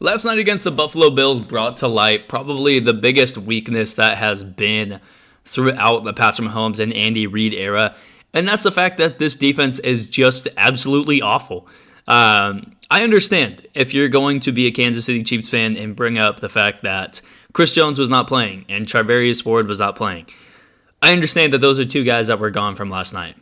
Last night against the Buffalo Bills brought to light probably the biggest weakness that has been throughout the Patrick Mahomes and Andy Reid era, and that's the fact that this defense is just absolutely awful. I understand if you're going to be a Kansas City Chiefs fan and bring up the fact that Chris Jones was not playing and Charvarius Ward was not playing. I understand that those are two guys that were gone from last night.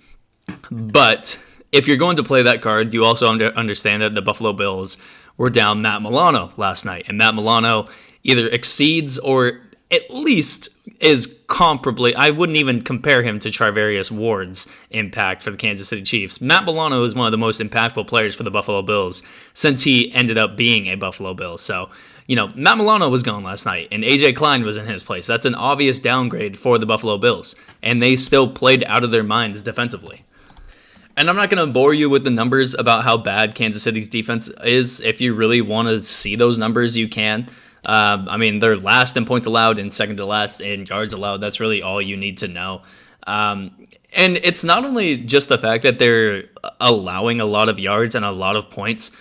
But if you're going to play that card, you also understand that the Buffalo Bills were down Matt Milano last night. And Matt Milano either exceeds or at least is comparably, I wouldn't even compare him to Charvarius Ward's impact for the Kansas City Chiefs. Matt Milano is one of the most impactful players for the Buffalo Bills since he ended up being a Buffalo Bill. So, Matt Milano was gone last night and AJ Klein was in his place. That's an obvious downgrade for the Buffalo Bills. And they still played out of their minds defensively. And I'm not going to bore you with the numbers about how bad Kansas City's defense is. If you really want to see those numbers, you can. They're last in points allowed and second to last in yards allowed. That's really all you need to know. And it's not only just the fact that they're allowing a lot of yards and a lot of points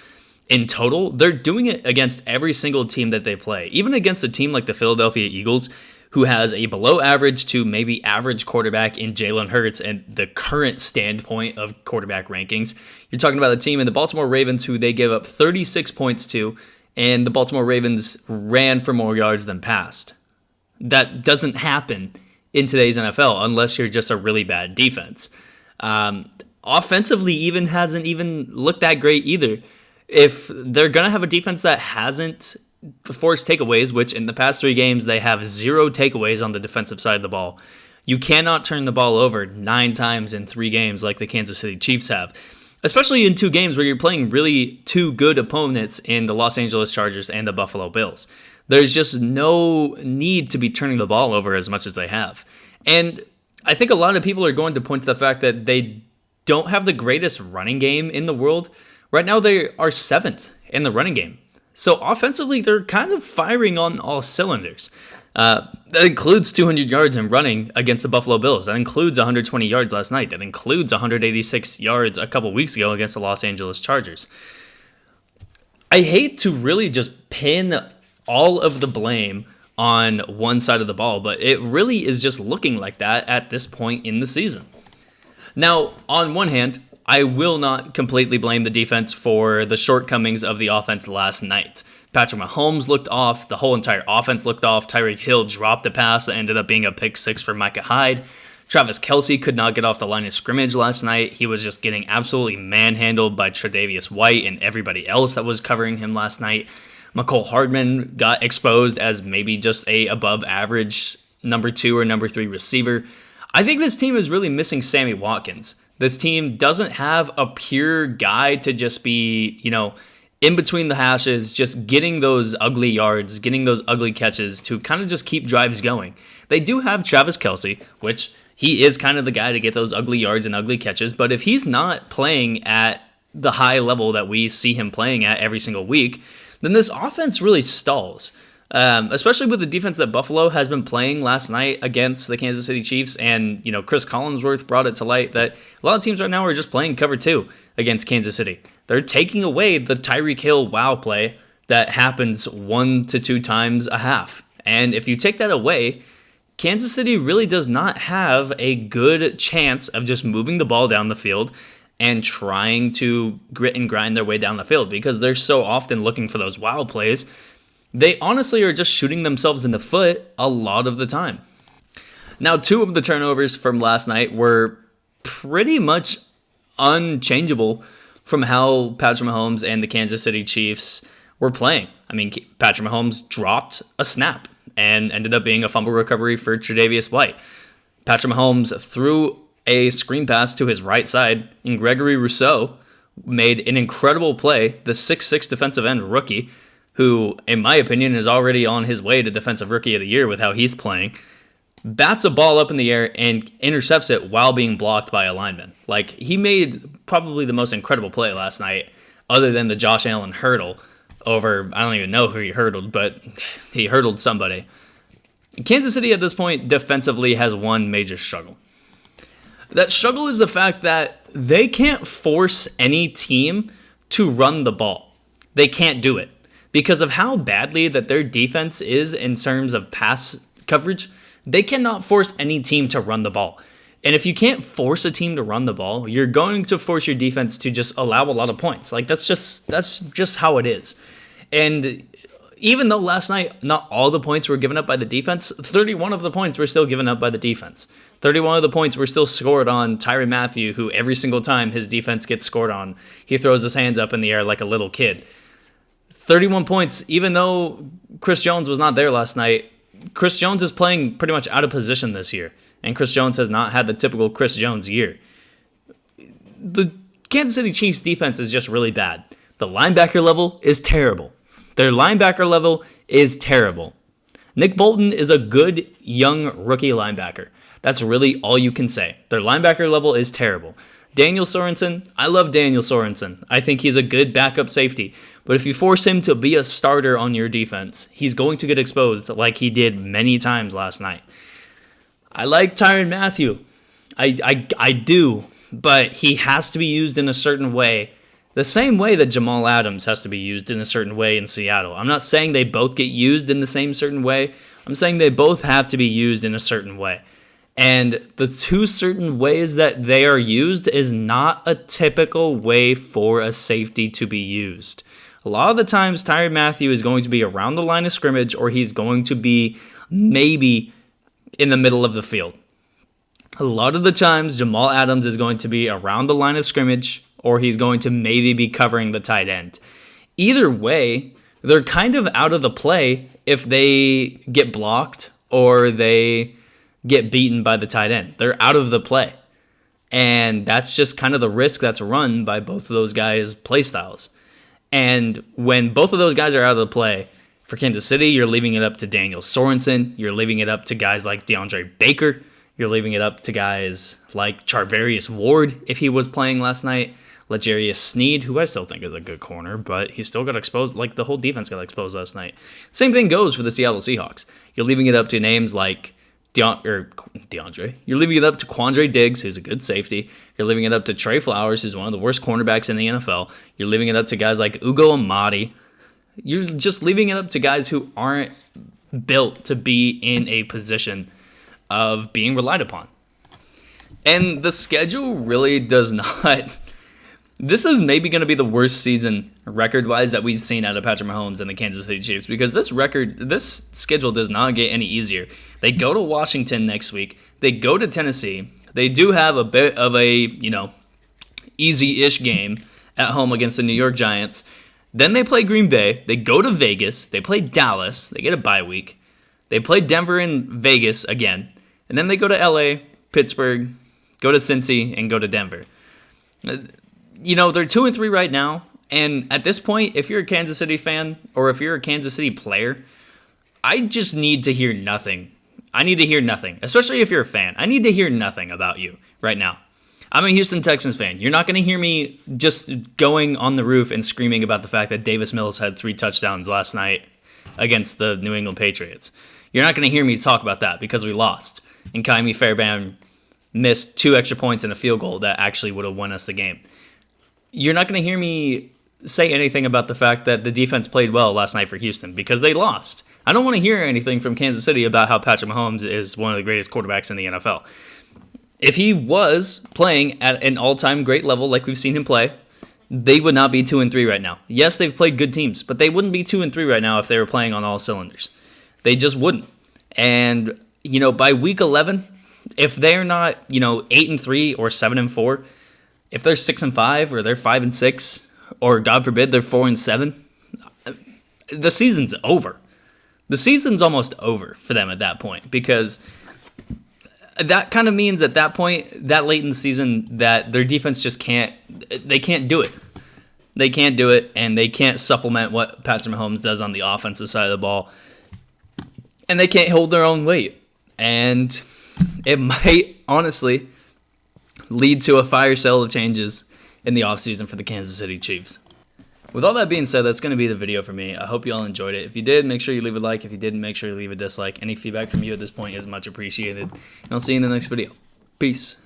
in total. They're doing it against every single team that they play. Even against a team like the Philadelphia Eagles, who has a below average to maybe average quarterback in Jalen Hurts and the current standpoint of quarterback rankings. You're talking about a team in the Baltimore Ravens who they gave up 36 points to, and the Baltimore Ravens ran for more yards than passed. That doesn't happen in today's NFL unless you're just a really bad defense. Offensively even hasn't even looked that great either. If they're going to have a defense that hasn't forced takeaways, which in the past 3 games they have 0 takeaways on the defensive side of the ball. You cannot turn the ball over 9 times in 3 games like the Kansas City Chiefs have, especially in 2 games where you're playing really 2 good opponents in the Los Angeles Chargers and the Buffalo Bills. There's just no need to be turning the ball over as much as they have. And I think a lot of people are going to point to the fact that they don't have the greatest running game in the world. Right now they are 7th in the running game. So offensively, they're kind of firing on all cylinders. That includes 200 yards in running against the Buffalo Bills. That includes 120 yards last night. That includes 186 yards a couple weeks ago against the Los Angeles Chargers. I hate to really just pin all of the blame on one side of the ball, but it really is just looking like that at this point in the season. Now, on one hand, I will not completely blame the defense for the shortcomings of the offense last night. Patrick Mahomes looked off. The whole entire offense looked off. Tyreek Hill dropped a pass that ended up being a pick 6 for Micah Hyde. Travis Kelce could not get off the line of scrimmage last night. He was just getting absolutely manhandled by Tre'Davious White and everybody else that was covering him last night. Mecole Hardman got exposed as maybe just a above average number 2 or number 3 receiver. I think this team is really missing Sammy Watkins. This team doesn't have a pure guy to just be, in between the hashes, just getting those ugly yards, getting those ugly catches to kind of just keep drives going. They do have Travis Kelce, which he is kind of the guy to get those ugly yards and ugly catches. But if he's not playing at the high level that we see him playing at every single week, then this offense really stalls. Especially with the defense that Buffalo has been playing last night against the Kansas City Chiefs. And, Chris Collinsworth brought it to light that a lot of teams right now are just playing cover 2 against Kansas City. They're taking away the Tyreek Hill wow play that happens 1 to 2 times a half. And if you take that away, Kansas City really does not have a good chance of just moving the ball down the field and trying to grit and grind their way down the field because they're so often looking for those wild plays. They honestly are just shooting themselves in the foot a lot of the time. Now, 2 of the turnovers from last night were pretty much unchangeable from how Patrick Mahomes and the Kansas City Chiefs were playing. Patrick Mahomes dropped a snap and ended up being a fumble recovery for Tre'Davious White. Patrick Mahomes threw a screen pass to his right side, and Gregory Rousseau made an incredible play, the 6'6" defensive end rookie, who, in my opinion, is already on his way to Defensive Rookie of the Year with how he's playing, bats a ball up in the air and intercepts it while being blocked by a lineman. He made probably the most incredible play last night, other than the Josh Allen hurdle over, I don't even know who he hurdled, but he hurdled somebody. Kansas City at this point defensively has one major struggle. That struggle is the fact that they can't force any team to run the ball. They can't do it. because of how badly that their defense is in terms of pass coverage. They cannot force any team to run the ball. And if you can't force a team to run the ball, you're going to force your defense to just allow a lot of points. Like that's just how it is. And even though last night not all the points were given up by the defense, 31 of the points were still given up by the defense. 31 of the points were still scored on Tyrann Mathieu, who every single time his defense gets scored on, he throws his hands up in the air like a little kid. 31 points, even though Chris Jones was not there last night. Chris Jones is playing pretty much out of position this year, and Chris Jones has not had the typical Chris Jones year. The Kansas City Chiefs defense is just really bad. The linebacker level is terrible. Their linebacker level is terrible. Nick Bolton is a good young rookie linebacker. That's really all you can say. Their linebacker level is terrible. Daniel Sorensen, I love Daniel Sorensen. I think he's a good backup safety. But if you force him to be a starter on your defense, he's going to get exposed like he did many times last night. I like Tyrann Mathieu. I do, but he has to be used in a certain way. The same way that Jamal Adams has to be used in a certain way in Seattle. I'm not saying they both get used in the same certain way. I'm saying they both have to be used in a certain way. And the two certain ways that they are used is not a typical way for a safety to be used. A lot of the times, Tyrann Mathieu is going to be around the line of scrimmage, or he's going to be maybe in the middle of the field. A lot of the times, Jamal Adams is going to be around the line of scrimmage, or he's going to maybe be covering the tight end. Either way, they're kind of out of the play if they get blocked or they get beaten by the tight end. They're out of the play. And that's just kind of the risk that's run by both of those guys' play styles. And when both of those guys are out of the play, for Kansas City, you're leaving it up to Daniel Sorensen. You're leaving it up to guys like DeAndre Baker. You're leaving it up to guys like Charvarius Ward, if he was playing last night. L'Jarius Sneed, who I still think is a good corner, but he still got exposed. Like, the whole defense got exposed last night. Same thing goes for the Seattle Seahawks. You're leaving it up to names like DeAndre. You're leaving it up to Quandre Diggs, who's a good safety. You're leaving it up to Trey Flowers, who's one of the worst cornerbacks in the NFL. You're leaving it up to guys like Ugo Amadi. You're just leaving it up to guys who aren't built to be in a position of being relied upon. And the schedule really does not... This is maybe going to be the worst season record-wise that we've seen out of Patrick Mahomes and the Kansas City Chiefs, because this schedule does not get any easier. They go to Washington next week. They go to Tennessee. They do have a bit of a, easy-ish game at home against the New York Giants. Then they play Green Bay. They go to Vegas. They play Dallas. They get a bye week. They play Denver and Vegas again. And then they go to LA, Pittsburgh, go to Cincy, and go to Denver. They're 2-3 right now, and at this point, if you're a Kansas City fan or if you're a Kansas City player, I just need to hear nothing. I need to hear nothing, especially if you're a fan. I need to hear nothing about you right now. I'm a Houston Texans fan. You're not going to hear me just going on the roof and screaming about the fact that Davis Mills had 3 touchdowns last night against the New England Patriots. You're not going to hear me talk about that because we lost, and Kaimi Fairbairn missed 2 extra points and a field goal that actually would have won us the game. You're not going to hear me say anything about the fact that the defense played well last night for Houston because they lost. I don't want to hear anything from Kansas City about how Patrick Mahomes is one of the greatest quarterbacks in the NFL. If he was playing at an all-time great level like we've seen him play, they would not be 2-3 right now. Yes, they've played good teams, but they wouldn't be 2-3 right now if they were playing on all cylinders. They just wouldn't. And, by week 11, if they're not, 8-3 or 7-4, if they're 6-5 or they're 5-6, or God forbid they're 4-7, the season's over. The season's almost over for them at that point, because that kind of means at that point, that late in the season, that their defense just can't do it. They can't do it, and they can't supplement what Patrick Mahomes does on the offensive side of the ball, and they can't hold their own weight. And it might, honestly, lead to a fire sale of changes in the offseason for the Kansas City Chiefs. With all that being said, that's going to be the video for me. I hope you all enjoyed it. If you did, make sure you leave a like. If you didn't, make sure you leave a dislike. Any feedback from you at this point is much appreciated. And I'll see you in the next video. Peace.